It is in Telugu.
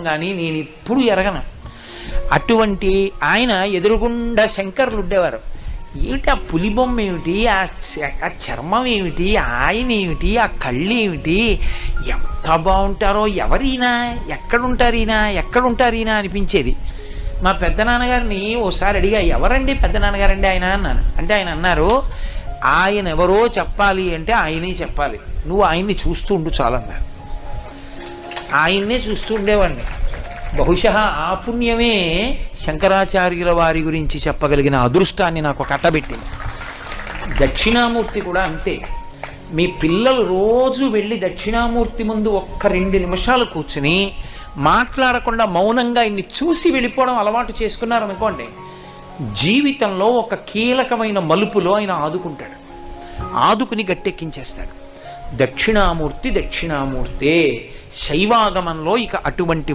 కానీ నేను ఇప్పుడు ఎరగను. అటువంటి ఆయన ఎదురుగుండా శంకర్లు ఉండేవారు. ఏమిటి ఆ పులి బొమ్మ ఏమిటి, ఆ చర్మం ఏమిటి, ఆయన ఏమిటి, ఆ కళ్ళు ఏమిటి, ఎంత బాగుంటారో, ఎవరైనా ఎక్కడుంటారు ఈయన అనిపించేది. మా పెద్దనాన్నగారిని ఓసారి అడిగా, ఎవరండి పెద్దనాన్నగారండి ఆయన అన్నాను. అంటే ఆయన అన్నారు, ఆయన ఎవరో చెప్పాలి అంటే ఆయనే చెప్పాలి, నువ్వు ఆయన్ని చూస్తూ ఉండు చాలన్నారు. ఆయన్నే చూస్తూ ఉండేవాడిని. బహుశా ఆ పుణ్యమే శంకరాచార్యుల వారి గురించి చెప్పగలిగిన అదృష్టాన్ని నాకు కట్టబెట్టింది. దక్షిణామూర్తి కూడా అంతే. మీ పిల్లలు రోజు వెళ్ళి దక్షిణామూర్తి ముందు ఒక్క 2 నిమిషాలు కూర్చుని మాట్లాడకుండా మౌనంగా ఇన్ని చూసి వెళ్ళిపోవడం అలవాటు చేసుకున్నారనుకోండి, జీవితంలో ఒక కీలకమైన మలుపులో ఆయన ఆదుకుని గట్టెక్కించేస్తాడు. దక్షిణామూర్తి శైవాగమంలో ఇక అటువంటి